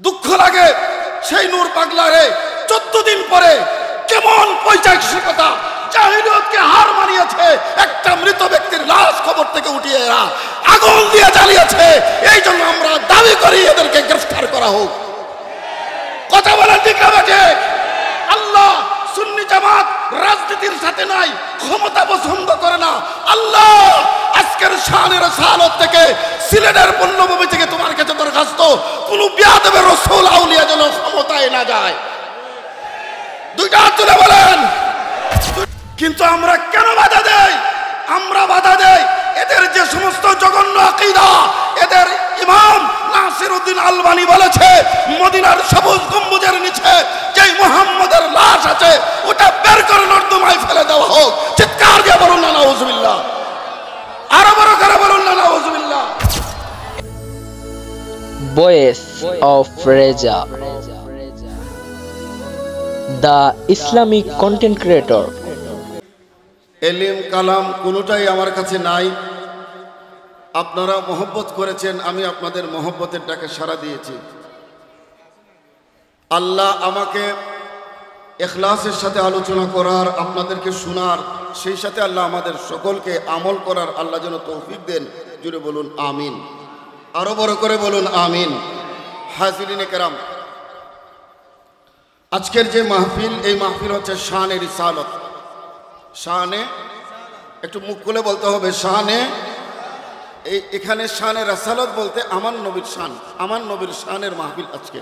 দুঃখ লাগে সেই নূর পাগলারে 14 দিন পরে কেমন পৈশাচিকতা জাহিলিয়তকে হার মানিয়েছে। একটা মৃত ব্যক্তির লাশ কবর থেকে উঠিয়ে এরা আগুন দিয়ে জ্বালিয়েছে। এই জন্য আমরা দাবি করি এদেরকে গ্রেফতার করা হোক। কথা বলেন ঠিক না বাজে? আল্লাহ সুন্নি জামাত রাজনীতির সাথে নাই, ক্ষমতা পছন্দ করে না। আল্লাহ আজকের শানের সালত থেকে সিলেটের পণ্যভূমি থেকে তোমার কাছে দরখাস্ত, কোন বিয়াদবের রাসূল আউলিয়া যেন ক্ষমতায় না যায়। দুইটা হাত তুলে বলেন। কিন্তু আমরা কেন বাধা দেই? আমরা বাধা দেই এদের যে সমস্ত জঘন্য আকীদা। এদের ইমাম নাসিরউদ্দিন আলবানী বলেছে মদিনার সবুজ গম্বুজের নিচে যেই মুহাম্মদের লাশ আছে ওটা বের করে নর্দমায় ফেলে দেওয়া হোক। চিৎকার দিয়ে বলুন না নাউজুবিল্লাহ। আরো বড় করে বলুন না নাউজুবিল্লাহ। Voice of Reza, the Islamic content creator. এলিম কালাম কোনোটাই আমার কাছে নাই। আপনারা মহব্বত করেছেন, আমি আপনাদের মহব্বতের ডাকে সাড়া দিয়েছি। আল্লাহ আমাকে ইখলাসের সাথে আলোচনা করার, আপনাদেরকে শোনার, সেই সাথে আল্লাহ আমাদের সকলকে আমল করার আল্লাহ যেন তৌফিক দেন। জুড়ে বলুন আমিন। আরো বড় করে বলুন আমিন। হাজিরিনে কেরাম, আজকের যে মাহফিল, এই মাহফিল হচ্ছে শানে রিসালত। শানে, একটু মুখ খুলে বলতে হবে শানে। এখানে শানে রাসালত বলতে আমার নবীর শান, আমার নবীর শানের মাহফিল আজকে।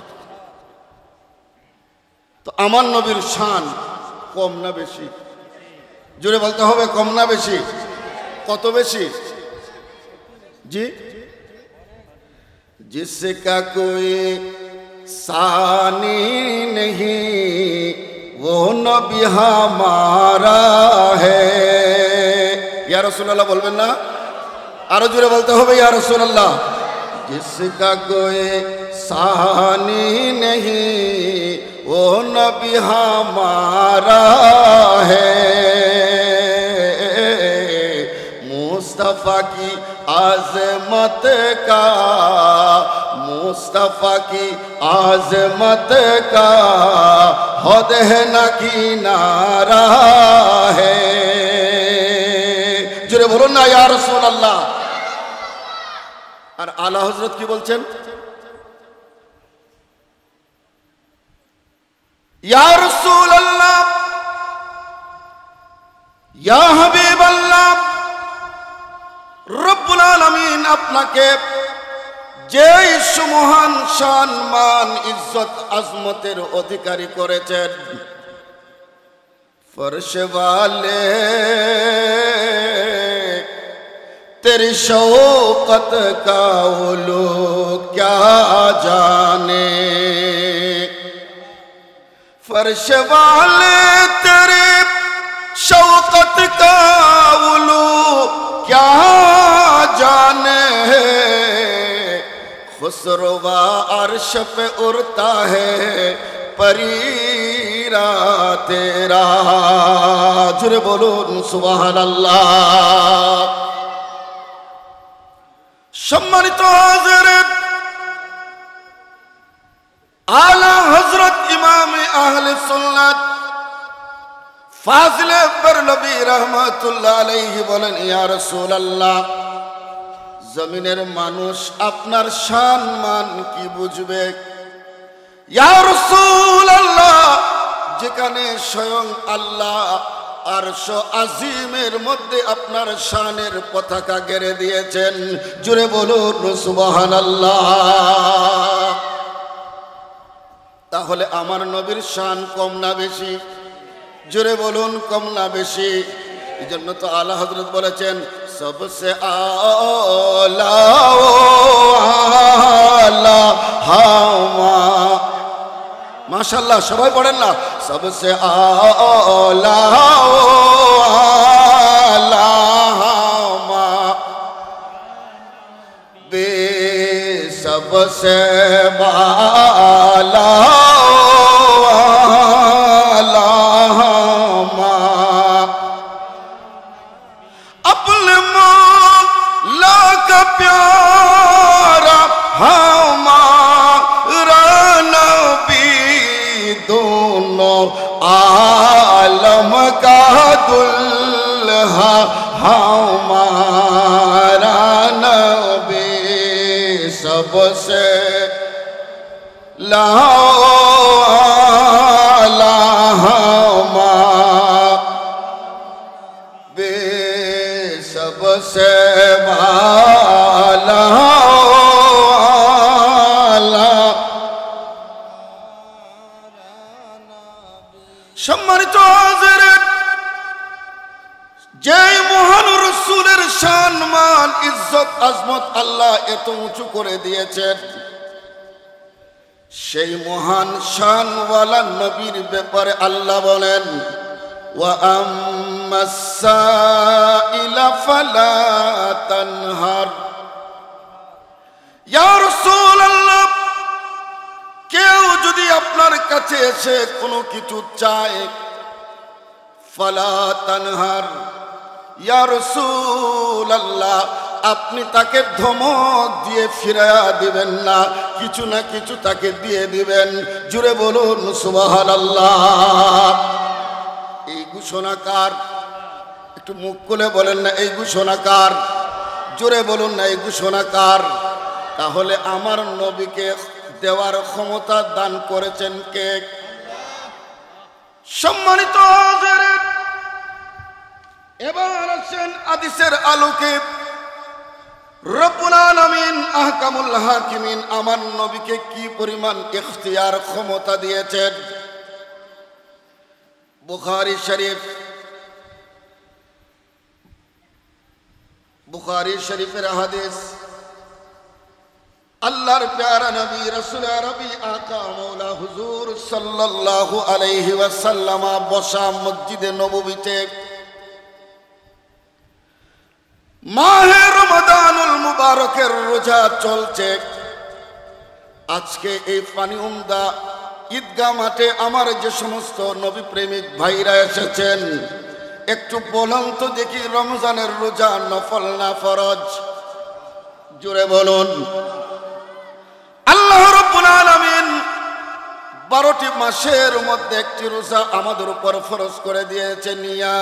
তো আমার নবীর শান কম না বেশি? জোরে বলতে হবে কম না বেশি? কত বেশি? জি, जिसका कोई सानी नहीं वो नबी हमारा है। या रसूल अल्लाह बोलবেন না? আরো জোরে বলতে হবে ইয়া রাসূলুল্লাহ। जिसका कोई सानी नहीं वो नबी हमारा है। मुस्तफा की आज़मत का, मुस्तफा की आज़मत का हद है न किनारा है। जुरे बोलो ना या रसूल अल्लाह। और आला हजरत की बोलছেন या रसूल अल्लाह, या हबीब अल्लाह, রব্বুল আলামিন আপনাকে যে মহান শান মান ইজ্জত আজমতের অধিকারী করেছেন, फर्श वाले तेरी शौकत का वो लोग क्या जाने। फर्श वाले तेरे शौकत का वो लोग क्या जाने। खुसरवा अर्श पे उड़ता है परीरा तेरा। जुरे बोलून सुबहान अल्लाह। सम्मानित हाज़िरीन, आला हजरत इमाम अहले सुन्नत फाजिले बरलवी रहमतुल्लाह अलैहि বলেন ইয়া রাসূলুল্লাহ, জমিনের মানুষ আপনার শান মান কি বুঝবে? ইয়া রাসূলুল্লাহ, যেখানে স্বয়ং আল্লাহ আরশ আজিমের মধ্যে আপনার শানের পতাকা গেড়ে দিয়েছেন। জুড়ে বলুন সুবহানাল্লাহ। তাহলে আমার নবীর শান কম না বেশি? জোরে বলুন কম না বেশি? এই জন্য তো আলা হযরত বলেছেন সবসে আলা আলা হাওয়া। মাশাআল্লাহ, সবাই পড়েন না? সবসে আলা আলা হাওয়া বে সবসে বালা प्यारा हमारा आलम का दुल्हा हमारा नबी सबसे लाला हमारे सबसे वाला সম্মানিত হাজিরিন, যেই মহান রাসূলের শান মান ইজ্জত আজমত আল্লাহ এত উঁচু করে দিয়েছেন, সেই মহান শানওয়ালা নবীর ব্যাপারে আল্লাহ বলেন ওয়া আম্মাস সাইলা ফালা তানহার। ইয়া রাসূলুল্লাহ, কেউ যদি আপনার কাছে এসে কোনো কিছু চায়, ফালা তানহার, ইয়া রাসূলুল্লাহ, আপনি তাকে ধমক দিয়ে ফিরায়া দিবেন না, কিছু না কিছু তাকে দিয়ে দিবেন। জুড়ে বলুন সুবহানাল্লাহ। এই ঘোষণাকার, একটু মুখ খুলে বলেন না এই ঘোষণাকার, জোরে বলুন না এই ঘোষণাকার। তাহলে আমার নবীকে দেওয়ার ক্ষমতা দান করেছেন কে? সম্মানিত হাজিরিন, এবার আসেন হাদিসের আলোকে রব্বুল আলামিন আহকামুল হাকিমিন আমার নবীকে কি পরিমাণ ইখতিয়ার ক্ষমতা দিয়েছেন। বুখারী শরীফ, বুখারী শরীফের হাদিস, আল্লাহর প্যারা নবী রাসূল আরবি আকা মাওলা হুজুর সাল্লাল্লাহু আলাইহি ওয়াসাল্লাম বসা মসজিদে নববীতে মাহে রমাদানুল মুবারকের রোজা চলছে। আজকে এই পানি উমদা ঈদগাহ মাঠে আমার যে সমস্ত নবী প্রেমিক ভাইরা এসেছেন, একটু বলুন তো দেখি, রমজানের রোজা নফল না ফরজ? জোরে বলুন। আল্লাহ রাব্বুল আলামিন 12টি মাসের মধ্যে একটি রোজা আমাদের উপর ফরজ করে দিয়েছেন। ইয়া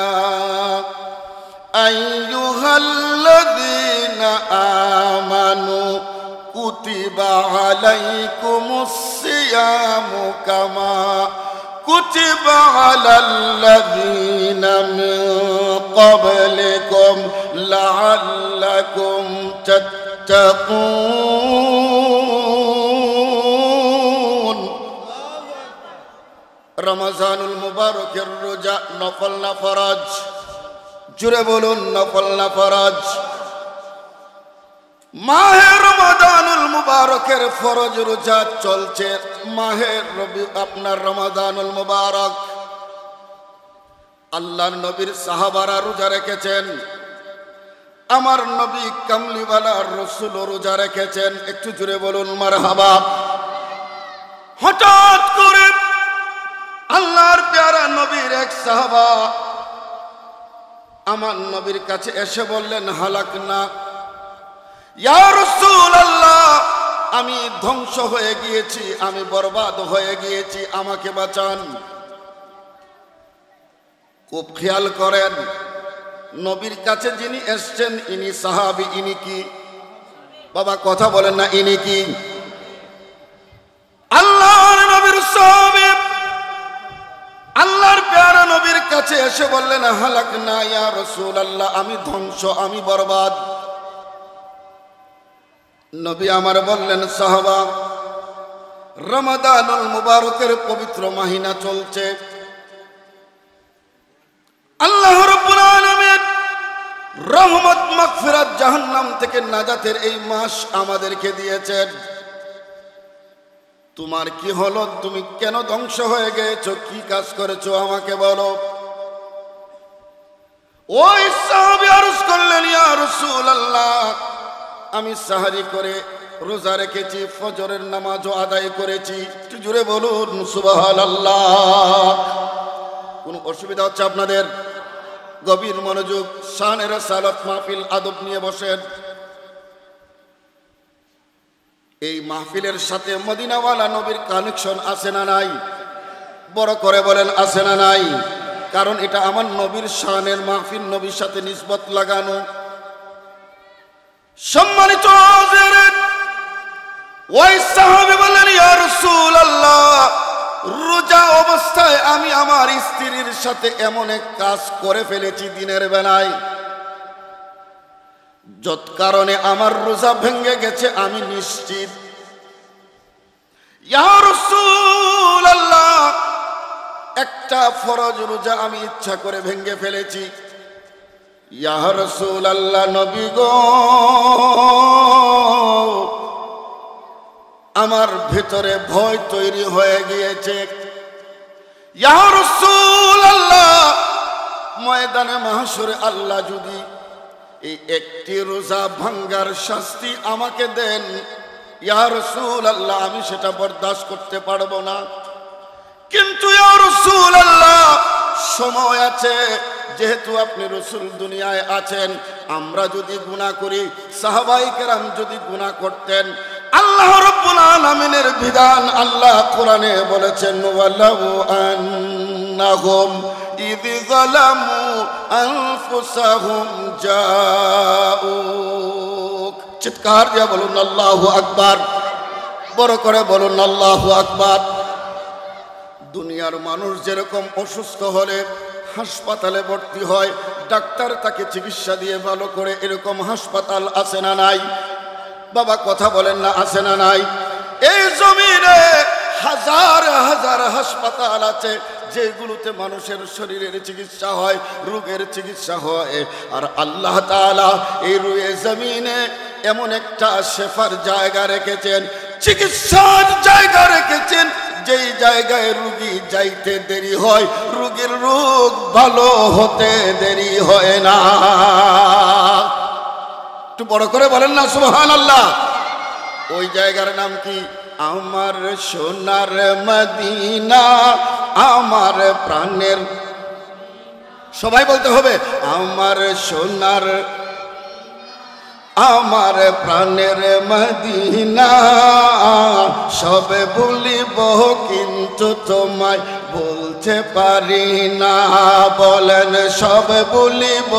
আইয়ুহাল্লাযীনা আমানু কুতিবা আলাইকুমুস সিয়ামু কামা কুতিবা আলাল্লাযীনা মিন ক্বাবলিকুম লাআল্লাকুম তাত্তাকুন। রমজানুল মুবারকের রোজা নফল না ফরজ? জুড়ে বলুন নফল না ফরজ? মাহে রমাদানুল মুবারকের ফরজ রোজা চলছে। মাহে রবি আপনার রমাদানুল মুবারক, আল্লাহর নবীর সাহাবারা রোজা রেখেছেন, আমার নবী কামলিওয়ালা রাসূল রোজা রেখেছেন। একটু জুড়ে বলুন মারহাবা। হঠাৎ করে আল্লাহর প্যারা নবীর এক সাহাবা আমার নবীর কাছে এসে বললেন, হালাকনা ইয়া রাসূলুল্লাহ, আমি ধ্বংস হয়ে গিয়েছি, আমি বরবাদ হয়ে গিয়েছি, আমাকে বাঁচান। খুব খেয়াল করেন, নবীর কাছে যিনি এসছেন ইনি সাহাবী। ইনি কি বাবা? কথা বলেন না, ইনি কি? আল্লাহর নবীর সাহাবী আল্লাহর প্যারা নবীর কাছে এসে বললেন, হালাকনা ইয়া রাসূলুল্লাহ, আমি ধ্বংস, আমি বরবাদ। নবী আমার বললেন, সাহাবা, রমাদানুল মুবারকের পবিত্র মাহিনা চলছে, আল্লাহ রাব্বুল আলামিন রহমত মাগফিরাত জাহান্নাম থেকে নাজাতের এই মাস আমাদেরকে দিয়েছেন। তোমার কি হলো? তুমি কেন ধ্বংস হয়ে গেছো? কি কাজ করেছো আমাকে বলো। ওই সাহাবী আরজ করলেন, ইয়া রাসূলুল্লাহ, আমি সাহারি করে রোজা রেখেছি, ফজরের নামাজও আদায় করেছি। একটু জোরে বলুন সুবহানাল্লাহ। কোন অসুবিধা হচ্ছে আপনাদের? গভীর মনোযোগ, শানের সালাত মাহফিল, আদব নিয়ে বসেন। এই মাহফিলের সাথে মদিনাওয়ালা নবীর কানেকশন আছে না নাই? বড় করে বলেন আছে না নাই? কারণ এটা আমার নবীর শানের মাহফিল, নবীর সাথে নিসবত লাগানো। সম্মানিত হাজিরিন, ওই সাহাবী বললেন, ইয়া রাসূলুল্লাহ, রোজা অবস্থায় আমি আমার স্ত্রীর সাথে এমন এক কাজ করে ফেলেছি দিনের বেলায়, যত কারণে আমার রোজা ভেঙে গেছে, আমি নিশ্চিত। ইয়া রাসূলুল্লাহ, একটা ফরজ রোজা আমি ইচ্ছা করে ভেঙে ফেলেছি। ইয়া রাসূলুল্লাহ, নবী গো, আমার ভেতরে ভয় তৈরি হয়ে গিয়েছে। ইয়া রাসূলুল্লাহ, ময়দানে মাহশরে আল্লাহ যদি এই একটি রোজা ভাঙ্গার শাস্তি আমাকে দেন, ইয়া রাসূলুল্লাহ, আমি সেটা বরদাস্ত করতে পারবো না। কিন্তু ইয়া রাসূলুল্লাহ, সময় আছে, যেহেতু আপনি রাসূল দুনিয়ায় আছেন, আমরা যদি গুনাহ করি, সাহাবায়ে কেরাম যদি গুনাহ করতেন, আল্লাহ রাব্বুল আলামিনের বিধান আল্লাহ কোরআনে বলেছেন, ওয়ালাউ আন্নাহুম ইয যালামু আনফুসাহুম জাউক। চিৎকার দিয়ে বলুন আল্লাহু আকবার, বড় করে বলুন আল্লাহু আকবার। দুনিয়ার মানুষ যেরকম অসুস্থ হলে হাসপাতালে ভর্তি হয়, ডাক্তার তাকে চিকিৎসা দিয়ে ভালো করে, এরকম হাসপাতাল আছে না নাই? বাবা কথা বলেন না, আছে না নাই? এই জমিনে হাজার হাজার হাসপাতাল আছে যেগুলোতে মানুষের শরীরের চিকিৎসা হয়, রোগের চিকিৎসা হয়। আর আল্লাহ তাআলা এই রুয়ে জমিনে এমন একটা শেফার জায়গা রেখেছেন, চিকিৎসার জায়গা রেখেছেন, যেই জায়গায় রোগী যাইতে দেরি হয়, রোগীর রোগ ভালো হতে দেরি হয় না। একটু বড় করে বলেন না সুবহানাল্লাহ। ওই জায়গার নাম কি? আমার সোনার মদিনা, আমার প্রাণের, সবাই বলতে হবে, আমার সোনার, আমার প্রাণের মদিনা, সবে বলিব কিন্তু তোমায় বলতে পারি না। বলেন সবে বলিব।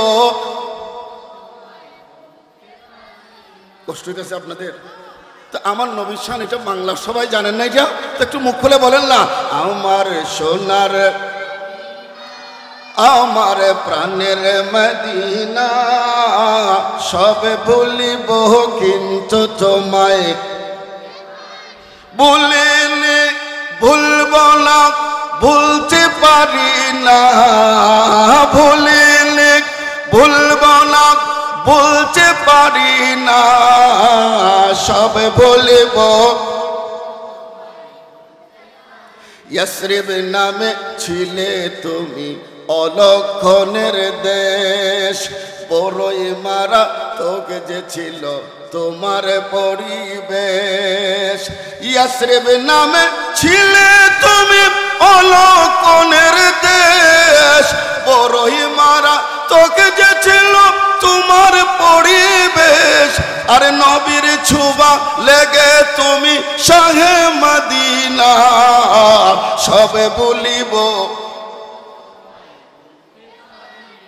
কষ্ট হইতেছে আপনাদের? তো আমার নবীর শান, এটা বাংলা সবাই জানেন না, এটা তো একটু মুখ খুলে বলেন না। আমার সোনার, আমার প্রাণের মদিনা, সবে ভুলিব কিন্তু তোমায় বলিলে ভুলব না, ভুলতে পারি না, ভুলিলে ভুলব না, বলতে পারি না, সবে বলিব। ইয়াসরিব নামে ছিলে তুমি অলক্ষণের দেশ, বড়ই মারা তোকে যে ছিল তোমার পরিবেশ। ইয়াসরিব নামে ছিলে তুমি অলক্ষণের দেশ, বড়ই মারা তোকে যে ছিল তোমার পরিবেশ। আরে নবীর ছোঁয়া লেগে তুমি শাহে মদিনা, সবে বলিব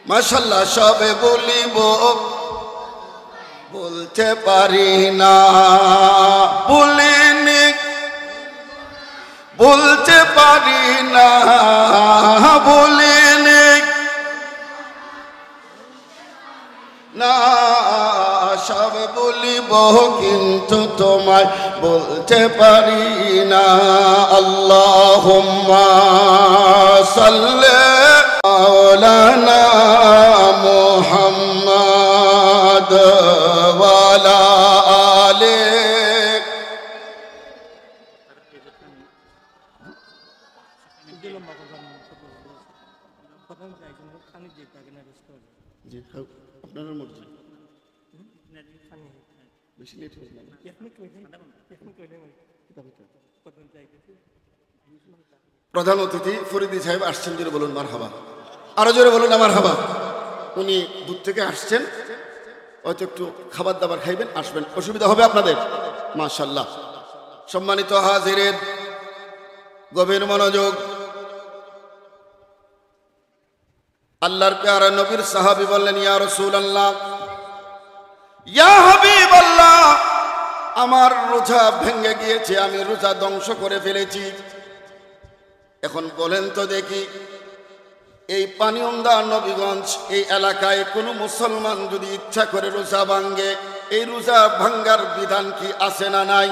মাশাআল্লাহ, সবে বলিব বলতে পারি না, বলিনি বলতে পারি না, বলিনি না, সবে বলিব কিন্তু তোমায় বলতে পারি না। আল্লাহুম্মা সাল্লি মাওলানা মুহাম্মদ ওয়া আলা আলিহি। জি আপনার মর্জি, বেশি লেট হবে না। প্রধান অতিথি ফরিদি সাহেব আসছেন, জোরে বলুন মারহাবা, আরো জোরে বলুন মারহাবা। উনি দূর থেকে আসছেন, হয়তো একটু খাবার দাবার খাইবেন, আসবেন, অসুবিধা হবে আপনাদের? মাশাআল্লাহ। সম্মানিত হাজিরেন, গভীর মনোযোগ, আল্লাহর প্যারা নবীর সাহাবী বললেন, ইয়া রাসূলুল্লাহ, ইয়া হাবিবাল্লাহ, আমার রোজা ভেঙে গিয়েছে, আমি রোজা ধ্বংস করে ফেলেছি। এখন বলেন তো দেখি, এই পানিউন্দা নবীগঞ্জ এই এলাকায় কোনো মুসলমান যদি ইচ্ছা করে রোজা ভাঙ্গে, এই রোজা ভাঙ্গার বিধান কি আছে না নাই?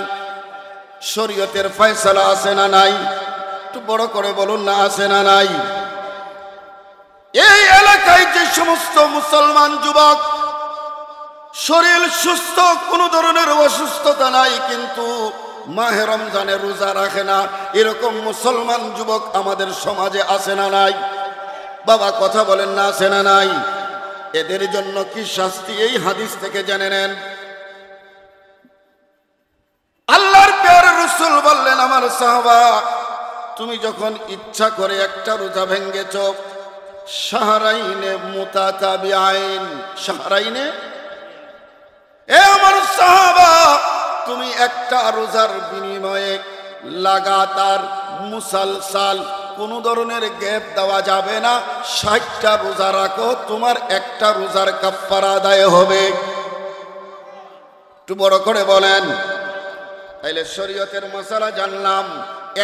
শরীয়তের ফয়সালা আছে না নাই? একটু বড় করে বলুন না, আছে না নাই? এই এলাকায় যে সমস্ত মুসলমান যুবক শরীর সুস্থ, কোনো ধরনের অসুস্থতা নাই, কিন্তু মাহে রমজানে রোজা রাখে না, এরকম মুসলমান যুবক আমাদের সমাজে আছে না নাই? বাবা কথা বলেন না, আছে না নাই? এদের জন্য কি শাস্তি? এই হাদিস থেকে জেনে নেন। আল্লাহর প্যারা রাসূল বললেন, আমার সাহাবা, তুমি যখন ইচ্ছা করে একটা রোজা ভেঙ্গেছ, শাহরাইনে মুতাতাবিআইন, শাহরাইনে, এ আমার সাহাবা, তুমি একটা রোজার বিনিময়ে লাগাতার মুসালসাল কোনো ধরনের গ্যাপ দেওয়া যাবে না, 60টা রোজা রাখো, তোমার একটা রোজার কাফারা আদায় হবে। একটু বড় করে বলেন। তাইলে শরীয়তের মাসালা জানলাম।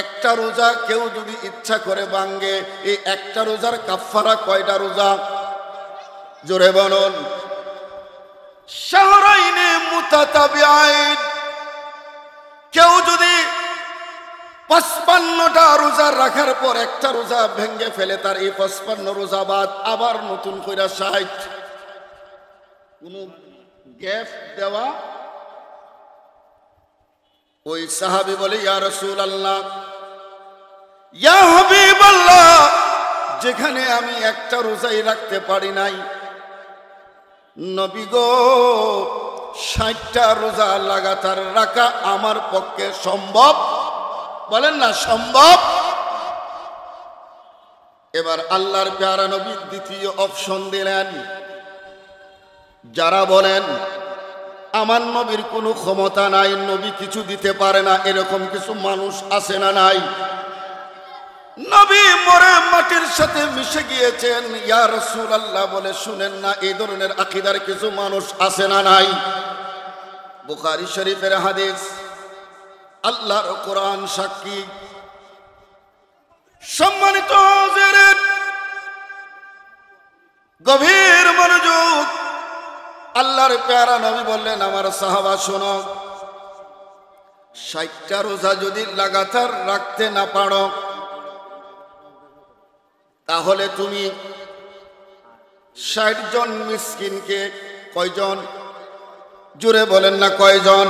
একটা রোজা কেউ যদি ইচ্ছা করে ভাঙ্গে, এই একটা রোজার কাফারা কয়টা রোজা? জোরে বলুন। শাহরাইনে মুতাতাবিআইন, কেউ যদি 55টা রোজা রাখার পর একটা রোজা ভেঙ্গে ফেলে, তার এই 55 রোজা বাদ আবার নতুন কইরা 60, কোন গ্যাপ দেওয়া। ওই সাহাবী বলে, ইয়া রাসূলুল্লাহ, ইয়া হাবিবাল্লাহ, যেখানে আমি একটা রোজাই রাখতে পারি নাই, নবী গো, 60টা রোজা লাগাতার রাখা আমার পক্ষে সম্ভব? বলেন না সম্ভব? এবার আল্লাহর প্যারা নবী দ্বিতীয় অপশন দিলেন। যারা বলেন আমার নবীর কোনো ক্ষমতা নাই, নবী কিছু দিতে পারে না, এরকম কিছু মানুষ আছে না নাই? নবী মরে মাটির সাথে মিশে গিয়েছেন, ইয়া রাসূলুল্লাহ বলে শুনেন না, এই ধরনের আকীদার কিছু মানুষ আছে না নাই? বুখারী শরীফের হাদিস, আল্লাহর কোরআন সাক্ষী। সম্মানিত হাজিরিন, গভীর মনোযোগ। আল্লাহর প্যারা নবী বললেন, আমার সাহাবা শোনো, 60টা রোজা যদি লাগাতার রাখতে না পারো, তাহলে তুমি 60 জন মিসকিনকে, কয়জন? জোরে বলেন না, কয়জন?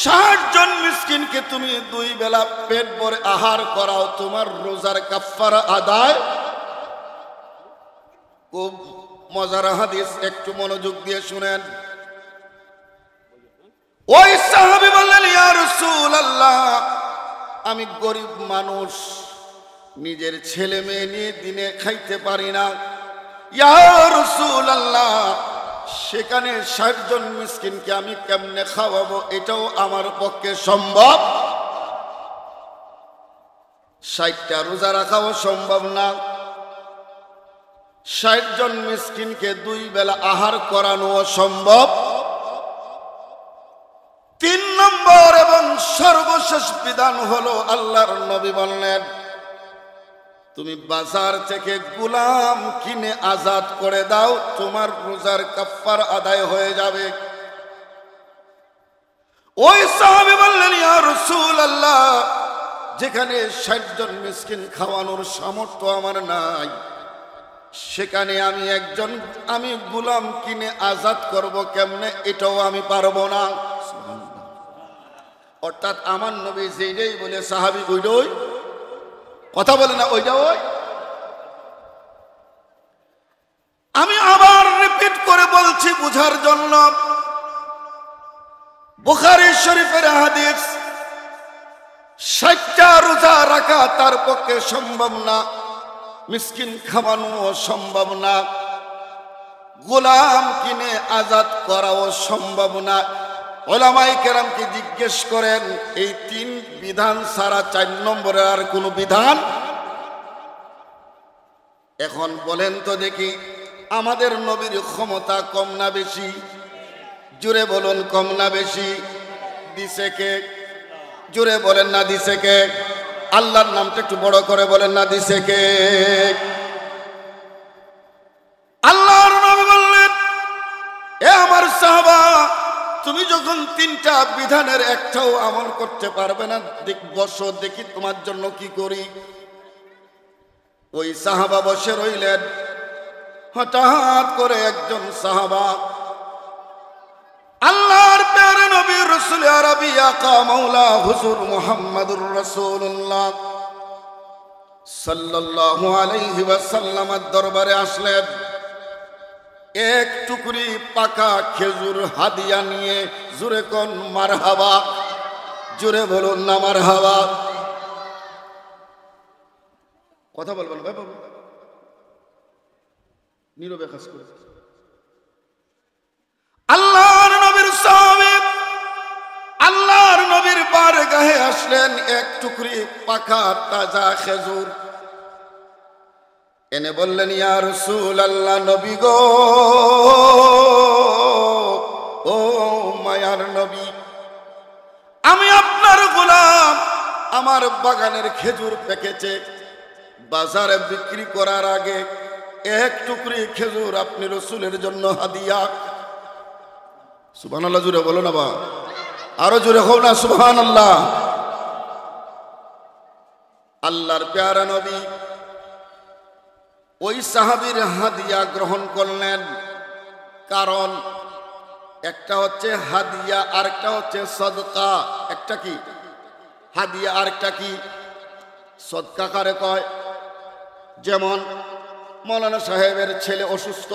60 জন মিসকিনকে তুমি 2 বেলা পেট ভরে আহার করাও, তোমার রোজার কাফারা আদায়। খুব মজার হাদিস, একটু মনোযোগ দিয়ে শুনেন। ওই সাহাবী বললেন, ইয়া রাসূলুল্লাহ, আমি গরিব মানুষ, নিজের ছেলে মেয়ে নিয়ে দিনে খাইতে পারি না, ইয়া রাসূলুল্লাহ, সেখানে 60 জন মিসকিনকে আমি কেমনে খাওয়াবো? এটাও আমার পক্ষে সম্ভব? 60টা রোজা রাখাও সম্ভব না, 60 জন মিসকিনকে 2 বেলা আহার করানো সম্ভব। 3 নম্বর এবং সর্বশেষ বিধান হলো, আল্লাহর নবী বললেন, তুমি বাজার থেকে গোলাম কিনে আজাদ করে দাও, তোমার রোজার কাফারা আদায় হয়ে যাবে। ওই সাহাবী বললেন, ইয়া রাসূলুল্লাহ, যেখানে 60 জন মিসকিন খাওয়ানোর সামর্থ্য আমার নাই, সেখানে আমি গোলাম কিনে আজাদ করব কেমনে? এটাও আমি পারবো না। অর্থাৎ আমার নবী যেইটাই বলে সাহাবী ওইটাই কথা বলে না, ওইটা ওই। আমি আবার রিপিট করে বলছি বুঝার জন্য, বুখারী শরীফের হাদিস, 60টা রোজা রাখা তার পক্ষে সম্ভব না, মিসকিন খাওয়ানো সম্ভব না, গোলাম কিনে আজাদ করাও সম্ভব না। উলামায়ে কেরামকে জিজ্ঞেস করেন, এই 3 বিধান ছাড়া 4 নম্বরের আর কোনো বিধান? এখন বলেন তো দেখি, আমাদের নবীর ক্ষমতা কম না বেশি? জোরে বলুন, কম না বেশি? দিছে কে? জোরে বলেন না, দিছে কে? আল্লাহর নামটা একটু বড় করে বলেন না, দিছে কে? আল্লাহর নবী বললেন, এ আমার সাহাবা, তুমি যখন তিনটা বিধানের একটাও আমল করতে পারবে না, বসো দেখি তোমার জন্য কি করি। ওই সাহাবা বসে রইলেন। হঠাৎ করে একজন সাহাবা আল্লাহর প্যারে নবী রাসূল আরবি আকা মাওলা হুজুর মুহাম্মদুর রাসূলুল্লাহ সাল্লাল্লাহু আলাইহি ওয়াসাল্লামের দরবারে আসলেন। এক টুকরি পাকা খেজুর হাদিয়া নিয়ে। জোরে কোন মারহাবা, জোরে বলুন না মারহাবা। কথা বলবেন ভাই, বাবু নীরবে কাজ করে। আল্লাহর নবীর সাহাবী আল্লাহর নবীর বারগাহে আসলেন। এক টুকরি পাকা তাজা খেজুর এনে বললেন, ইয়া রাসূলুল্লাহ, নবী গো, ও মায়ার নবী, আমি আপনার গোলাম। আমার বাগানের খেজুর পেকেছে, বাজারে বিক্রি করার আগে এক টুকরি খেজুর আপনি রাসূলের জন্য হাদিয়া। সুবহানাল্লাহ, জোরে বলো না বা, আরো জোরে হোক না সুবহানাল্লাহ। আল্লাহর প্যারা নবী ওই সাহাবীর হাদিয়া গ্রহণ করলেন। কারণ একটা হচ্ছে হাদিয়া, আরেকটা হচ্ছে সদকা। একটা কি হাদিয়া, আরেকটা কি সদকা কারে কয়? যেমন মৌলানা সাহেবের ছেলে অসুস্থ,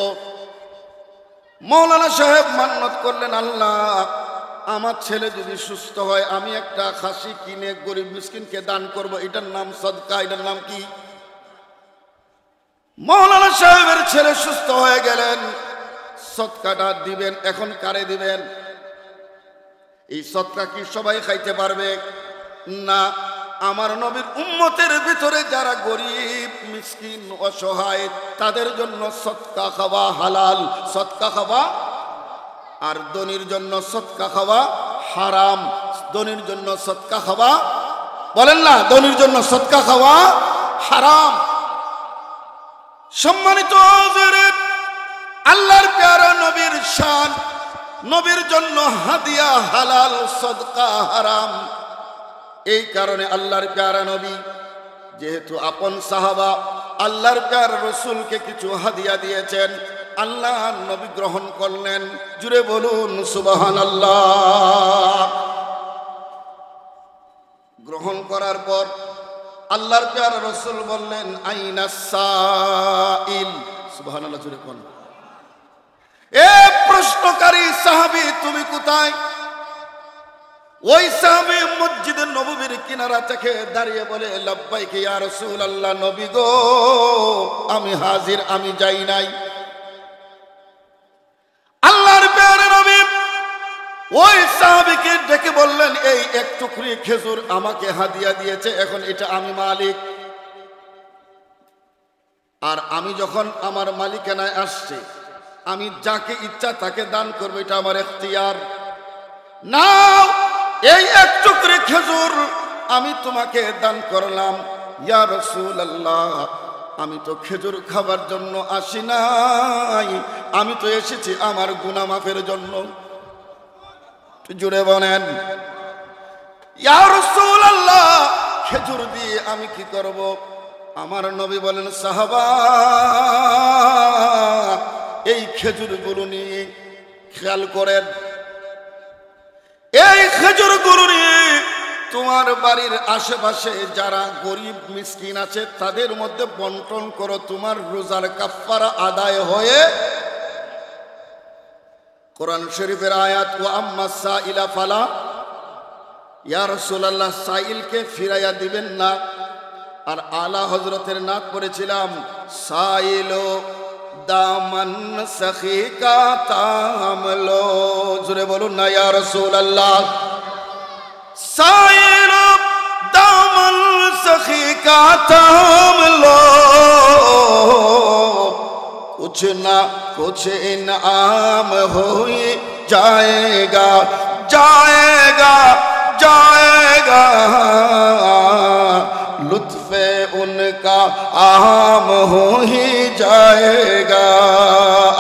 মৌলানা সাহেব মান্নত করলেন, আল্লাহ আমার ছেলে যদি সুস্থ হয় আমি একটা খাসি কিনে গরিব মিসকিনকে দান করব। এটার নাম সদকা। এটার নাম কি? মৌলানা সাহেবের ছেলে সুস্থ হয়ে গেলেন, সদকাটা দিবেন। এখন কারে দিবেন? এই সদকা কি সবাই খাইতে পারবে? না, আমার নবীর উম্মতের ভিতরে যারা গরিব মিসকিন অসহায় তাদের জন্য সদকা খাওয়া হালাল। সদকা খাওয়া আর ধনীর জন্য সদকা খাওয়া হারাম। ধনীর জন্য সদকা খাওয়া, বলেন না, ধনীর জন্য সদকা খাওয়া হারাম। সম্মানিত হাজিরিন, আল্লাহর প্যারা নবীর শান, নবীর জন্য হাদিয়া হালাল, সদকা হারাম। এই কারণে আল্লাহর প্যারা নবী যেহেতু আপন সাহাবা, আল্লাহর প্যারা রাসূলকে কিছু হাদিয়া দিয়েছেন, আল্লাহর নবী গ্রহণ করলেন। জুড়ে বলুন সুবহানাল্লাহ। গ্রহণ করার পর আল্লাহর প্যারা রাসূল বললেন, আইনাস সাইল। সুবহানাল্লাহ, জুড়ে কোন? এ প্রশ্নকারী সাহাবী, তুমি কোথায়? ওই সাহাবী মসজিদের নববীর কিনারা থেকে দাঁড়িয়ে বলে, লাব্বাইক ইয়া রাসূলুল্লাহ, নবী গো, আমি হাজির, আমি যাই নাই। আল্লাহর প্যারা নবী ওই সাহাবীকে ডেকে বললেন, এই এক টুকরি খেজুর আমাকে হাদিয়া দিয়েছে, এখন এটা আমি মালিক। আর আমি যখন আমার মালিকানায় আসছে, আমি যাকে ইচ্ছা তাকে দান করবো, এটা আমার এখতিয়ার। নাও এই এক টুকরি খেজুর আমি তোমাকে দান করলাম। ইয়া রাসূলুল্লাহ, আমি তো খেজুর খাবার জন্য আসি নাই, আমি তো এসেছি আমার গুনাহ মাফের জন্য। জুড়ে বলেন, ইয়া রাসূলুল্লাহ, খেজুর দিয়ে আমি কি করব? আমার নবী বলেন, সাহাবা, এই খেজুরগুলো নিয়ে খেয়াল করেন, এই খেজুরগুলো নিয়ে তোমার বাড়ির আশেপাশে যারা গরিব মিসকিন আছে তাদের মধ্যে বন্টন করো, তোমার রোজার কাফারা আদায় হয়ে। কোরআন শরীফের আয়াত, ওয়া আম্মা সাইলা ফালা। ইয়া রাসূলুল্লাহ, সাইলকে ফিরাইয়া দিবেন না। আর আলা হযরতের নাত পড়েছিলাম, সাইলো দামান সখী কা তামলো। জোরে বলুন না ইয়া রাসূলুল্লাহ। সাইলো দামান সখী কা তামলো, कुछ ना कुछ इनाम हो ही जाएगा जाएगा जाएगा लुत्फ़े उनका आम हो ही जाएगा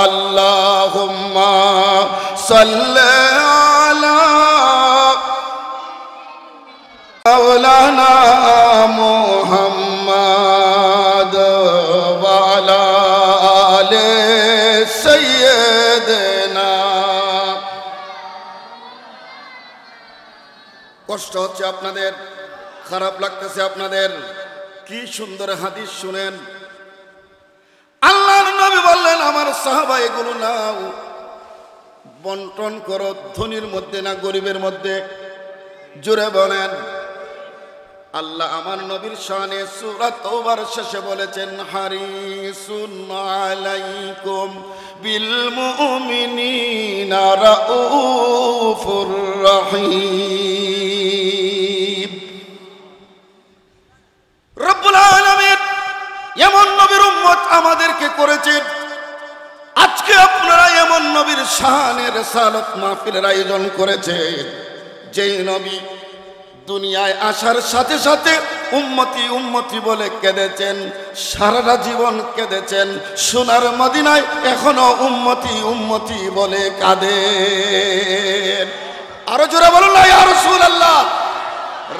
अल्लाहुम्मा सल्ले अला मौलाना मुहम्मद व अला आले सय्यदना। কষ্ট হচ্ছে আপনাদের, খারাপ লাগতেছে আপনাদের, কি সুন্দর হাদিস শুনেন। আল্লাহর নবী বললেন আমার সাহাবা এগুলো নাও, বন্টন করো, ধনীর মধ্যে না গরিবের মধ্যে। জোরে বলেন। আল্লাহ আমার নবীর শানে সূরা তাওবার শেষে বলেছেন হারিসুন আলাইকুম বিল মুমিনিনা রাউফুর রহিম। রব্বুল আলামিন এমন নবীর উম্মত আমাদেরকে করেছেন। আজকে আপনারা এমন নবীর শানে রিসালাত মাহফিলের আয়োজন করেছেন, যেই নবী দুনিয়ায় আসার সাথে সাথে উম্মতি উম্মতি বলে কেঁদেছেন, সারাটা জীবন কেঁদেছেন। সোনার মদিনায় এখনো উম্মতি উম্মতি বলে কাঁদেন। আরো জোরে বলুন না ইয়া রাসূলুল্লাহ।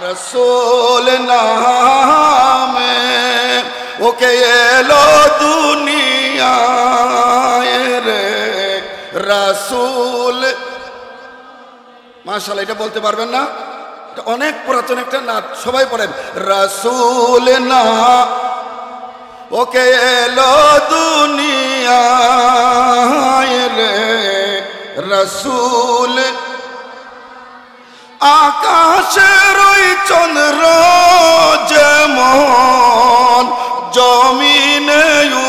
রাসূল নামে ওকে এলো দুনিয়ায় রে রাসূল। মাশাআল্লাহ, এটা বলতে পারবেন না? অনেক পুরাতন একটা নাচ, সবাই পড়েন। রাসূল না ওকে এলো দুনিয়ায় রে রাসূল। আকাশের ওই চন্দ্র যেমন জমিনে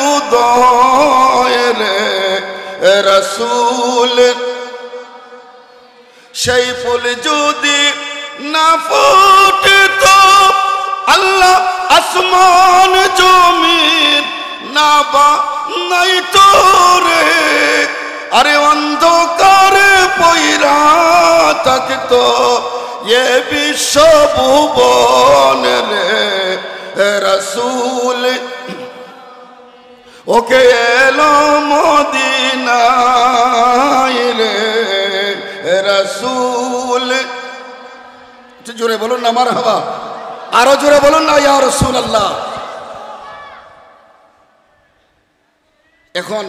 উদয় রে রাসূল। সেই ফুল যদি না ফুটে তো আল্লাহ আসমান জমিন না নাই তো রে। আরে অন্ধকারে পয়রা থাকতো এ বিশ্ব ভুবন রে রাসূল। ওকে এলো মদিনায় রে রাসূল। জোরে বলুন না মারহাবা। আরো জোরে বলুন না ইয়া রাসূলুল্লাহ। এখন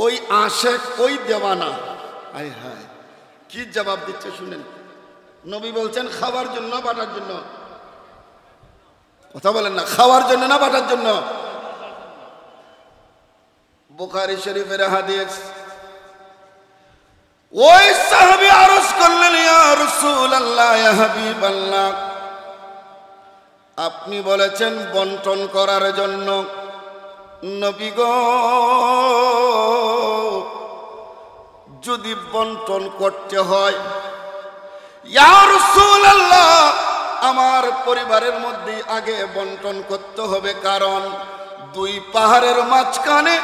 ওই আশেক ওই দেওয়ানা হায় হায় কি জবাব দিচ্ছে শুনেন। নবী বলছেন খাওয়ার জন্য বাটার জন্য, কথা বলেন না, খাওয়ার জন্য না বাটার জন্য? বুখারী শরীফের হাদিস। ওই সাহাবী আরজ করলেন ইয়া রাসূলুল্লাহ ইয়া হাবিবাল্লাহ, আপনি বলেছেন বন্টন করার জন্য। নবী গো, যদি বন্টন করতে হয় ইয়া রাসূলুল্লাহ আমার পরিবারের মধ্যে আগে বন্টন করতে হবে, কারণ দুই পাহাড়ের মাঝখানে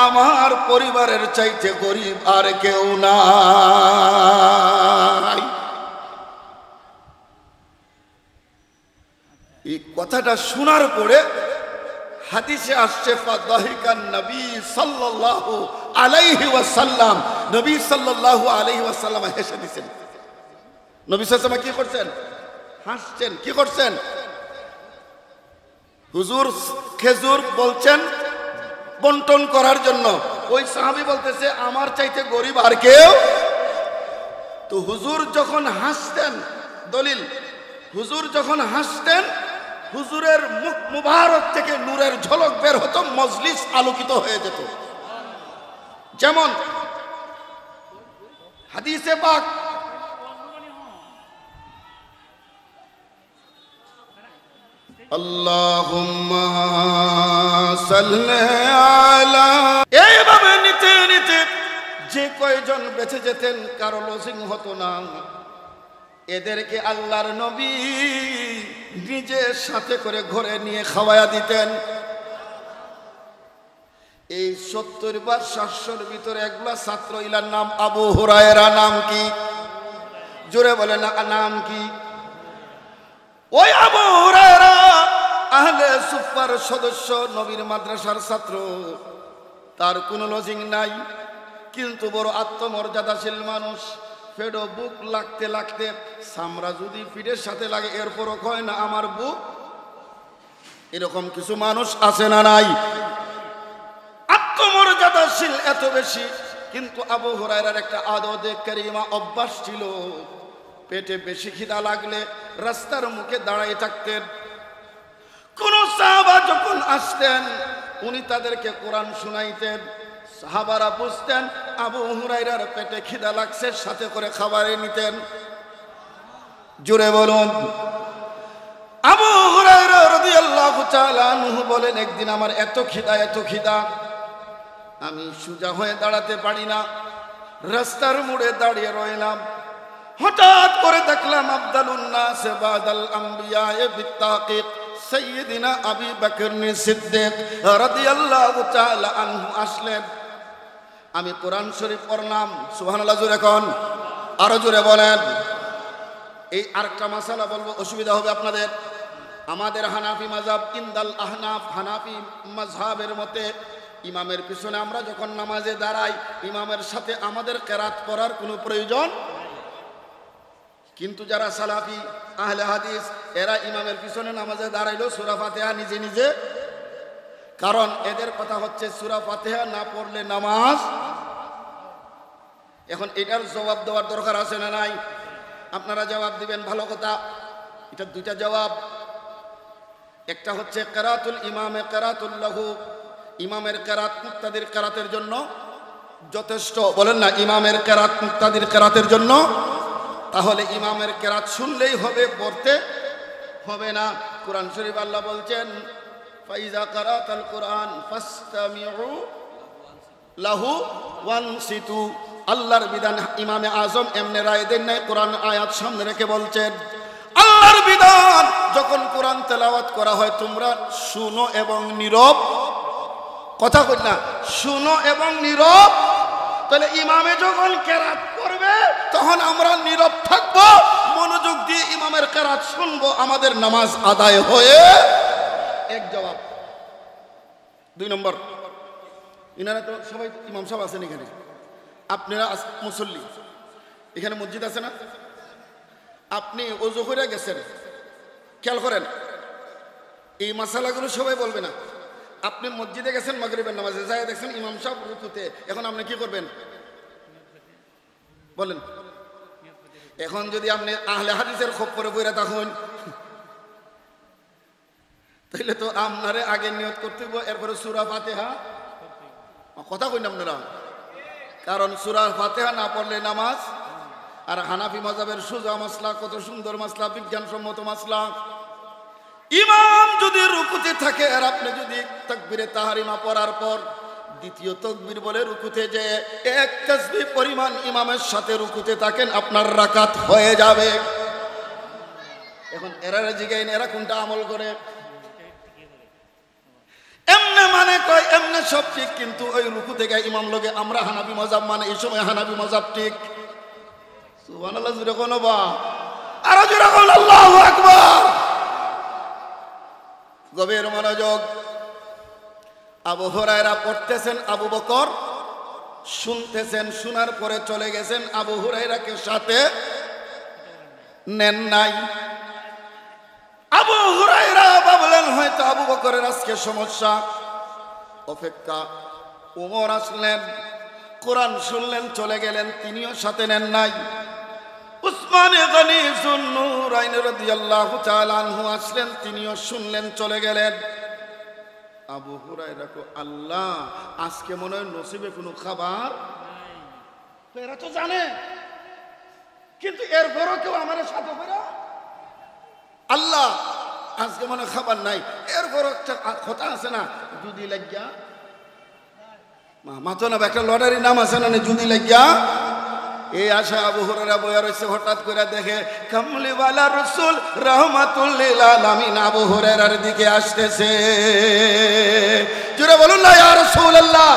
আমার পরিবারের চাইতে গরিব আর কেউ নাই। এই কথাটা শোনার পরে হাদিসে আসছে ফাদাহিকান নবী সাল্লাল্লাহু আলাইহি ওয়াসাল্লাম, নবী সাল্লাল্লাহু আলাইহি ওয়াসাল্লাম হেসে দিয়েছেন। নবী সাল্লাল্লাহু আলাইহি কি করছেন? হাসছেন। কি করছেন? হুজুর খেজুর বলছেন বন্টন করার জন্য, ওই সাহাবী বলতেছে আমার চাইতে গরিব আর কেউ। তো হুজুর যখন হাসতেন, দলিল, হুজুর যখন হাসতেন হুজুরের মুখ মুবারক থেকে নূরের ঝলক বের হতো, মজলিস আলোকিত হয়ে যেত। যেমন হাদিসে পাক আল্লাহুম্মা সাল্লি আলা, এইভাবে নিতে নিতে যে কয়জন বেঁচে যেতেন কারো লজিং হতো না, এদেরকে আল্লাহর নবী নিজের সাথে করে ঘরে নিয়ে খাওয়ায়া দিতেন। এই 70 বা 700-র ভিতরে একলা ছাত্র ইলার নাম আবু হুরায়রা। নাম কি? জোরে বলেন না, নাম কি? ওই আবু হুরায়রা আহলে সুফার সদস্য, নবীর মাদ্রাসার ছাত্র। তার কোনো লজিং নাই, কিন্তু বড় আত্মমর্যাদাশীল মানুষ। ফেডো বুক লাগতে লাগতে সামরা যদি পিঠের সাথে লাগে এরপরও কয় না আমার বুক। এরকম কিছু মানুষ আছে না নাই? আত্মমর্যাদাশীল এত বেশি। কিন্তু আবু হুরায়রার একটা আদতে কারিমা অভ্যাস ছিল, পেটে বেশি খিদা লাগলে রাস্তার মুখে দাঁড়ায় থাকতেন। কোন সাহাবা যখন আসতেন উনি তাদেরকে কোরআন শুনাইতেন। সাহাবারা বুঝতেন আবু হুরায়রার পেটে খিদা লাগছে, সাথে করে খাবারে নিতেন। জোরে বলুন। আবু হুরায়রা রাদিয়াল্লাহু তাআলা আনহু বলেন, একদিন আমার এত খিদা আমি সোজা হয়ে দাঁড়াতে পারি না, রাস্তার মোড়ে দাঁড়িয়ে রইলাম। হঠাৎ করে দেখলাম আফদালুন নাস বাদাল আম্বিয়া বিত্তাকিক সাইয়্যিদিনা আবু বকর সিদ্দিক রাদিয়াল্লাহু তাআলা আনহু আসলেন। আমি কোরআন শরীফ পড়লাম। সুবহানাল্লাহ জোরে কোন, আরো জোরে বলেন। এই আরেকটা মাসালা বলবো, অসুবিধা হবে আপনাদের। আমাদের হানাফি মাযহাব ইনদাল আহনাফ, হানাফি মাযহাবের মতে ইমামের পিছনে আমরা যখন নামাজে দাঁড়াই ইমামের সাথে আমাদের কেরাত পড়ার কোনো প্রয়োজন। কিন্তু যারা সালাফি আহলে হাদিস এরা ইমামের পিছনে নামাজে দাঁড়াইলো সূরা ফাতিহা নিজে নিজে, কারণ এদের কথা হচ্ছে সূরা ফাতিহা না পড়লে নামাজ। এখন এটার জবাব দেওয়ার দরকার আছে না নাই? আপনারা জবাব দিবেন, ভালো কথা। এটা দুইটা জবাব। একটা হচ্ছে কেরাতুল ইমামে কেরাতুল লাহু, ইমামের কেরাত মুক্তাদির কেরাতের জন্য যথেষ্ট। বলেন না, ইমামের কেরাত মুক্তাদির কেরাতের জন্য। তাহলে ইমামের কেরাত শুনলেই হবে, পড়তে হবে না। কোরআন শরীফ আল্লাহ বলছেন ফাইজা কারাতাল কোরআন ফাসতামিউ লাহু ওয়ানসিতু। আল্লাহর বিধান ইমামে আজম এমনি রায় দেন নাই, কোরআন আয়াত সামনে রেখে বলছেন আল্লাহর বিধান যখন কোরআন তেলাওয়াত করা হয় তোমরা শুনো এবং নীরব। কথা কই না, শুনো এবং নীরব। তাহলে ইমামে যখন কেরাত করবে তখন আমরা নীরব থাকবো, মনোযোগ দিয়ে ইমামের কেরাত শুনবো, আমাদের নামাজ আদায় হয়ে। এক জবাব। দুই নম্বর, ইনারা তো সবাই ইমাম সাহেব আছেন এখানে, আপনারা মুসল্লি, এখানে মসজিদ আছে না? আপনি ওযু করে গেছেন, খেয়াল করেন এই মাসালাগুলো সবাই বলবে না। আপনি মসজিদে গেছেন মাগরিবের নামাজে, যাই দেখছেন ইমাম সাহেব রুকুতে, এখন আপনি কি করবেন বলেন? এখন যদি আপনি আহলে হাদিসের খপ্পরে বইরা থাকুন তাহলে তো আপনারে আগে নিয়ত করতে হবে, এরপরে সূরা ফাতিহা। কথা কই না আপনারা? কারণ সূরা ফাতিহা না পড়লে নামাজ। আর হানাফি মাযহাবের সুজা মাসলা, কত সুন্দর মাসলা, বিজ্ঞানসম্মত মাসলা। ইমাম যদি রুকুতে থাকে আর আপনি যদি তাকবীরে তাহরিমা পড়ার পর দ্বিতীয় তাকবীর বলে রুকুতে যে এক তাসবিহ পরিমাণ ইমামের সাথে রুকুতে থাকেন, আপনার রাকাত হয়ে যাবে। এখন এরা জিগাইন এরা কোনটা আমল করে? এমনে মানে কয় এমনে সব ঠিক, কিন্তু ওই রুকু থেকে ইমাম লগে আমরা হানাফি মাযহাব মানে এই সময় হানাফি মাযহাব ঠিক। সুবহানাল্লাহ জোরে কোন বা, আর জোরে কোন আল্লাহু আকবার। গভীর মনোযোগ। আবু হুরায়রা পড়তেছেন, আবু বকর শুনতেছেন, শোনার পরে চলে গেছেন, আবু হুরায়রাকে সাথে নেন নাই। আবু হুরায়রা ভাবলেন হয়তো আবু বকরের আজকে সমস্যা। অপেক্ষা, ওমর আসলেন, কোরআন শুনলেন, চলে গেলেন, তিনিও সাথে নেন নাই। উসমান গনি যুন্নুরাইন রাদিয়াল্লাহু তাআলা আনহু আসলেন, তিনিও শুনলেন, চলে গেলেন। আবু হুরায়রা কো আল্লাহ, আজকে মনে হয় নসিবে কোনো খাবার তো এরা তো জানে, কিন্তু এরপরও কেউ আমার সাথে করে আল্লাহ আজকে মনে খাবার নাই। এরপরও একটা কথা আছে না, যদি লাগিয়া মাতো না একটা লটারির নাম আছে না, যদি লাগিয়া এই আশা আবু হুরায়রা বইয়া রয়েছে, হঠাৎ করে দেখে কামলিওয়ালা রাসূল রাহমাতুল লিল আলামিন আবু হুরায়রার দিকে আসতেছে। জোরে বলুন না ইয়া রাসূলুল্লাহ।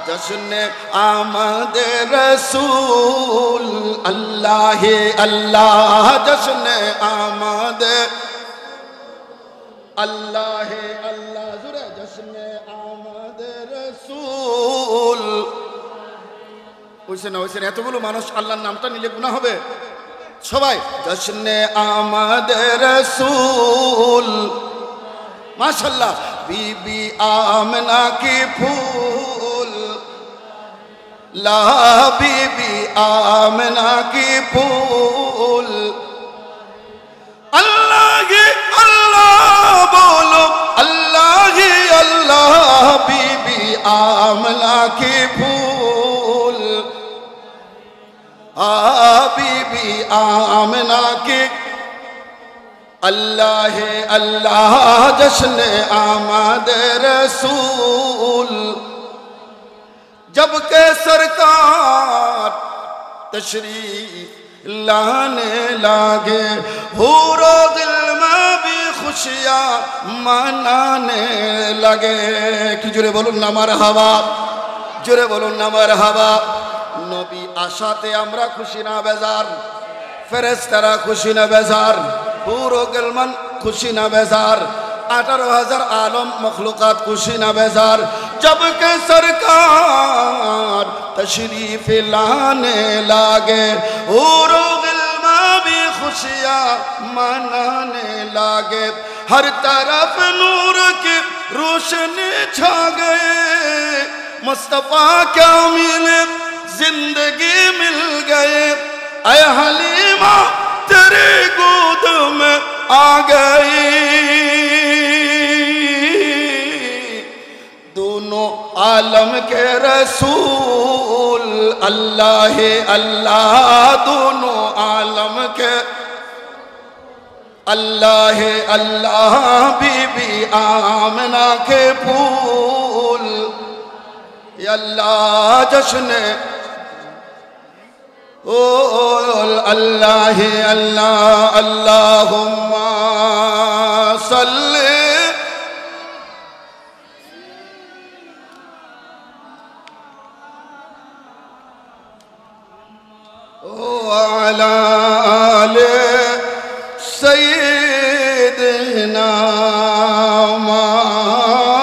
জশ্নে আমাদের রাসূল আল্লাহে আল্লাহ, জশ্নে আমাদের আল্লাহে আল্লাহ, জোরে জশ্নে আমাদের রাসূল। হইছে না হইছে না? এতগুলো মানুষ আল্লাহর নামটা নিলে গুনাহ হবে? সবাই জশ্নে আমাদের রাসূল। মাশাআল্লাহ। বিবি আমেনা কি ফুল, লা বিবি আমেনা কি ফুল, আল্লাহ হি আল্লাহ বলো, আল্লাহ হি আল্লাহ, বিবি আমেনা কি ফুল, বিবি আমেনা কি अल्लाह अल्लाह, जश्न आमद रसूल। जब के सरकार तशरीफ लाने लागे, हूरो दिल में भी खुशियाँ मनाने लगे। कि जुरे बोलूं ना मरहबा, जुरे बोलूं ना मरहबा। नबी आशाते আমরা খুশি না বেজার, ফেরেশতারা খুশি না বেজার, পুরো গেলমান খুশি না বেজার, 18,000 आलम मखलूकात खुशी ना बेजार। जब के सरकार तशरीफ लाने लागे, हूरो गिल्मा भी खुशियाँ मनाने लागे। हर तरफ नूर की रोशनी छा गए, मुस्तफा क्या मिले जिंदगी मिल गए। ऐ हलीमा तेरे गोद में आ गई, दोनों आलम के रसूल अल्लाह अल्लाह, दोनों आलम के अल्लाह अल्लाह, बीबी आमना के फूल अल्लाह। जश्न ओ अल्लाह अल्लाह, अल्लाहुम्मा सल्ली अला आले सय्यिदना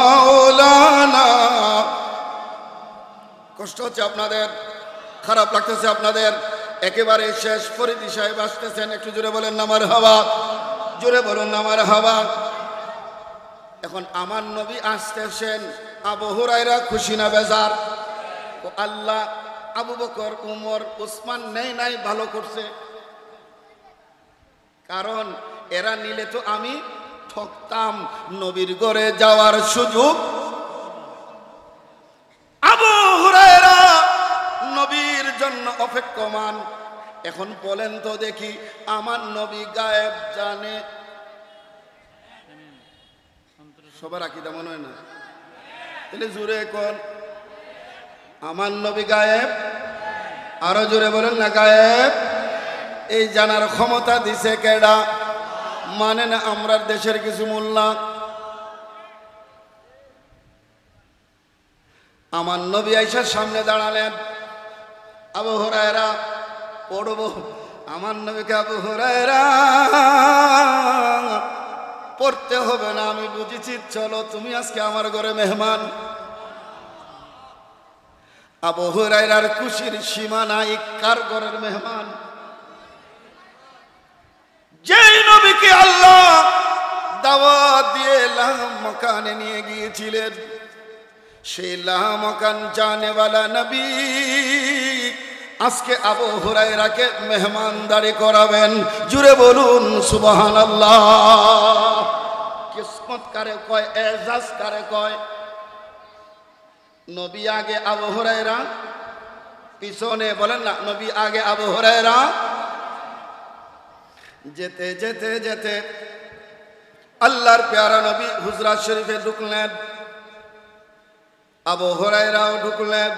মাওলানা। কষ্ট হচ্ছে আপনাদের, খারাপ লাগতেছে আপনাদের, একেবারে শেষ ফরিদি সাহেব আসতেছেন, একটু জোরে বলেন না মারহাবা, জোরে বলুন না মারহাবা। এখন আমার নবী আসতেছেন, আবু হুরায়রা খুশি না বেজার? ও আল্লাহ, আবু বকর উমর উসমান নেই নাই ভালো করছে, কারণ এরা নিলে তো আমি ঠকতাম, নবীর ঘরে যাওয়ার সুযোগ। আবু হুরায়রা নবীর জন্য অপেক্ষমান। এখন বলেন তো দেখি, আমার নবী গায়েব জানে? সবার আকীদা মনে হয় না, তাহলে জোরে কোন আমার নবী গায়েব? আরো জোরে বলেন না গায়েব। এই জানার ক্ষমতা দিছে কেডা? মানে না আমরার দেশের কিছু মোল্লা? আমার নবী আয়েশার সামনে দাঁড়ালেন, আবু হুরায়রা পড়ব। আমার নবীকে আবু হুরায়রা পড়তে হবে না, আমি বুঝেছি, চলো তুমি আজকে আমার ঘরে মেহমান। আবু হুরায়রার খুশির সীমা নাই, কার ঘরের মেহমান? যেই নবীকে আল্লাহ দাওয়াত দিয়ে লামকানে নিয়ে গিয়েছিলেন, সেই লামকান জানেওয়ালা নবী আজকে আবু হুরায়রাকে মেহমানদারি করাবেন। জুড়ে বলুন সুবহানাল্লাহ। কিসমত কারে কয়, এজাজ কারে কয়? নবী আগে আবু হুরায়রা পিছনে, বলেন না নবী আগে আবু হুরায়রা। যেতে যেতে যেতে আল্লাহর প্যারা নবী হুজরাত শরীফে ঢুকলেন, আবু হুরায়রাও ঢুকলেন।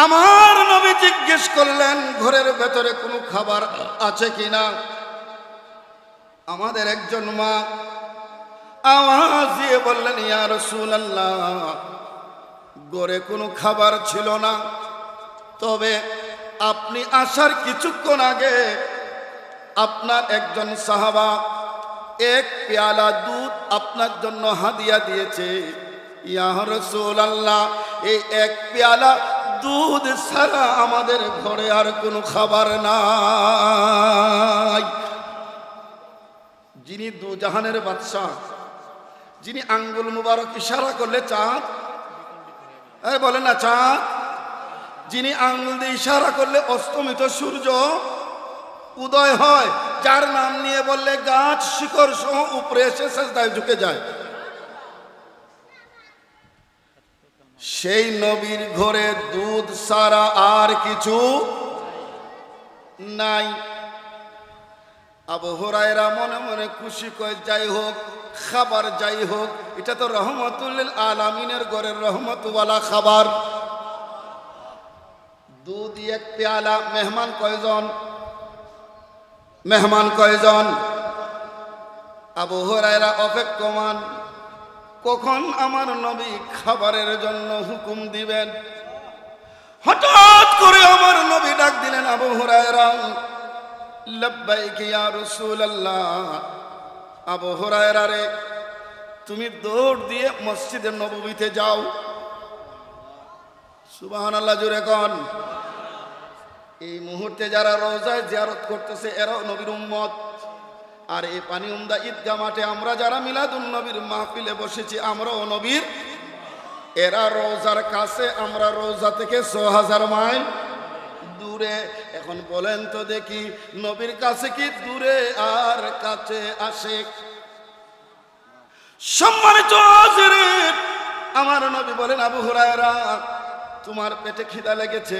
আমার নবী জিজ্ঞেস করলেন ঘরের ভেতরে কোনো খাবার আছে কিনা। আমাদের একজন মা আওয়াজ দিয়ে বললেন, ইয়া রাসূলুল্লাহ, ঘরে কোনো খাবার ছিল না, তবে আপনি আসার কিছুক্ষণ আগে আপনার একজন সাহাবা এক পেয়ালা দুধ আপনার জন্য হাদিয়া দিয়েছে। ইয়া রাসূলুল্লাহ, এই এক পেয়ালা দুধ ছাড়া আমাদের ঘরে আর কোনো খাবার নাই। যিনি দুজাহানের বাদশা, যিনি আঙ্গুল মুবারক ইশারা করলে চাঁদ, বলেন না চাঁদ, যিনি আঙ্গুল দিয়ে ইশারা করলে অস্তমিত সূর্য উদয় হয়, যার নাম নিয়ে বললে গাছ শিকড় সহ উপরে এসে সেজদায় ঝুঁকে যায়, সেই নবীর ঘরে দুধ ছাড়া আর কিছু নাই। আবু হুরায়রা মনে মনে খুশি, কয় যাই হোক, খাবার যাই হোক, এটা তো রহমাতুল লিল আলামিনের ঘরের রহমতওয়ালা খাবার। দুধ এক পেয়ালা। মেহমান কয়জন? মেহমান কয়জন? আবু হুরায়রা অপেক্ষমান, কখন আমার নবী খাবারের জন্য হুকুম দিবেন। হঠাৎ করে আমার নবী ডাক দিলেন, আবু হুরায়রা, লাব্বাইক ইয়া রাসূলুল্লাহ। আবু হুরায়রা রে, তুমি দৌড় দিয়ে মসজিদে নববীতে যাও। সুবহানাল্লাহ, জোরে কোন। এই মুহূর্তে যারা রওজায় জিয়ারত করতেছে এরাও নবীর উম্মত। আর এই পানি উমদা ঈদগাহ মাঠে আমরা যারা মিলাদুন নবীর মাহফিলে বসেছি আমরাও নবীর। এরা রওজার কাছে, আমরা রওজা থেকে ৬০০০ মাইল দূরে। এখন বলেন তো দেখি, নবীর কাছে কি দূরে আর কাছে আসে? সম্মানিত হাজিরিন, আমার নবী বলেন, আবু হুরায়রা, তোমার পেটে খিদা লেগেছে,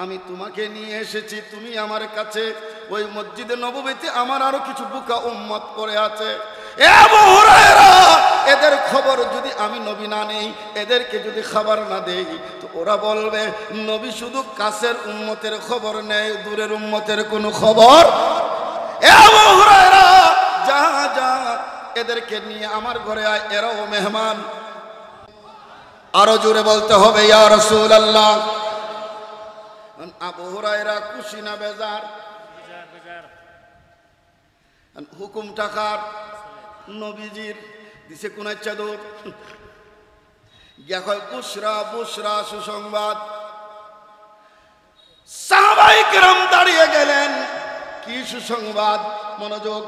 আমি তোমাকে নিয়ে এসেছি, তুমি আমার কাছে। ওই মসজিদে নববীতে আমার আরো কিছু বুকা উম্মত পড়ে আছে। এ আবু হুরায়রা, এদের খবর যদি আমি নবী না নেই, এদেরকে যদি খাবার না দেই, তো ওরা বলবে নবী শুধু কাছের উম্মতের খবর নেয়, দূরের উম্মতের কোনো খবর। এ আবু হুরায়রা, যা যা, এদেরকে নিয়ে আমার ঘরে আয়, এরাও মেহমান। আরো জোরে বলতে হবে, ইয়া রাসূলুল্লাহ। আবু হুরায়রা খুশি না বেজার? হুকুম টাকার নবীজির দিছে কোন চাদর, গিয়া কয় বুশরা বুশরা, সুসংবাদ। সাহাবায়ে কেরাম দাঁড়িয়ে গেলেন, কি সুসংবাদ? মনোযোগ।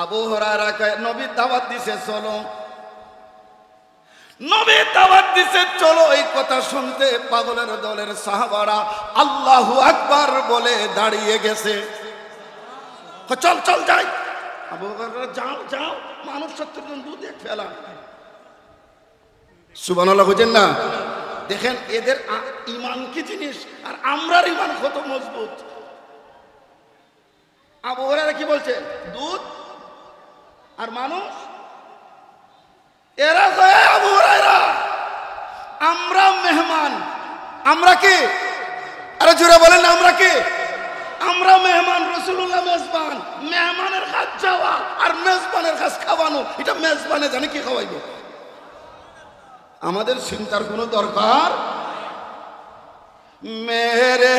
আবু হুরায়রা কয়, নবী দাওয়াত দিছে, চলো। নবী দাওয়াত দিছে, চলো। এই কথা শুনতে পাগলের দলের সাহাবারা আল্লাহু আকবার বলে দাঁড়িয়ে গেছে। চল চল যাই। আবু বকর, যাও যাও, মানুষ ৭০ জন দুধ এক ফেলা। সুবহানাল্লাহ, বুঝেন না? দেখেন এদের ঈমান কি জিনিস, আর আমরার ঈমান কত মজবুত। আবু হুরায়রা কি বলছে? দুধ আর মানুষ। এরা কয়, আবু হুরায়রা, আমরা মেহমান। আমরা কি? আরে জোরে বলেন, আমরা কি? আমরা মেহমান, রাসূলুল্লাহ মেজবান। মেহমানের কাজ যাওয়া আর মেজবানের কাজ খাওয়ানো, এটা মেজবানে জানে কি খাওয়াইব। আমাদের চিন্তার কোনো দরকার। মেরে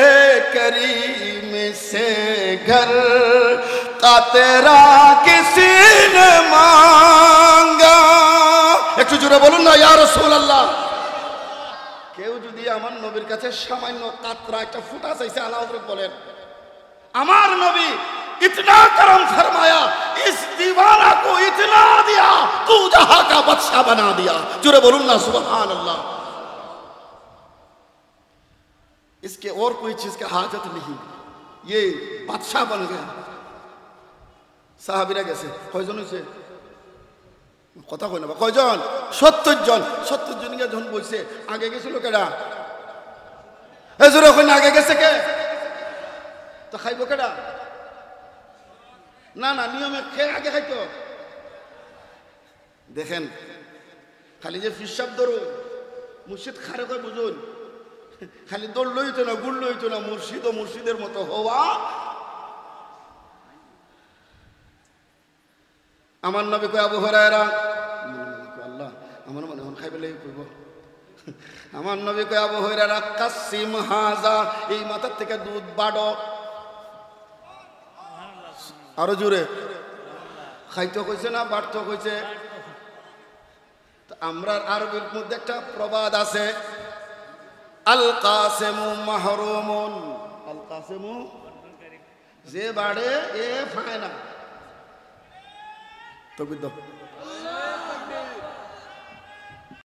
করিম সে ঘর কা তেরা কিসি নে মাঙ্গা। একটু জোরে বলুন না, ইয়া রাসূলুল্লাহ। কেউ যদি আমার নবীর কাছে সামান্য কাতরা একটা ফুটা চাইছে, আল্লাহ হযরত বলেন, আমার নবী इतना करम फरमाया, इस दीवाना को इतना दिया, तू जहां का बादशाह बना दिया। जोरे बोलूं ना, सुभान अल्लाह। इसके और कोई चीज की हाजत नहीं, ये बादशाह बन गया। साहाबीरा कैसे কয়জন হইছে? কথা কই না, কয়জন? ৭০ জন। ৭০ জন যখন বলছে, আগে গেছিল কেডা? এ জোরে কই না, আগে গেছে কে? তো খাইব কেডা? না না, নিয়মে খেয়ে আগে খাইতো। দেখেন, খালি যে ফিসাব ধরো, মুর্শিদ খারে কয় বুঝুন খালি দৌড় লইতো না গুড় লইতো না মুর্শিদ ও মুর্শিদের মতো হওয়া। আমার নবী কয় আবু হুরায়রা আল্লাহ আমার মনে হন খাইবে লেগে কইব আমার নবী কয় আবু হুরায়রা কাসিম হাজা এই মাথার থেকে দুধ বাড়ো আরো জোরে খাইতে কইছে না বাড়তো কইছে। আমরা আরবির মধ্যে একটা প্রবাদ আছে আল কাসেমু মাহরুমুন আল কাসেমু যে বাড়ে এ ফায় না তো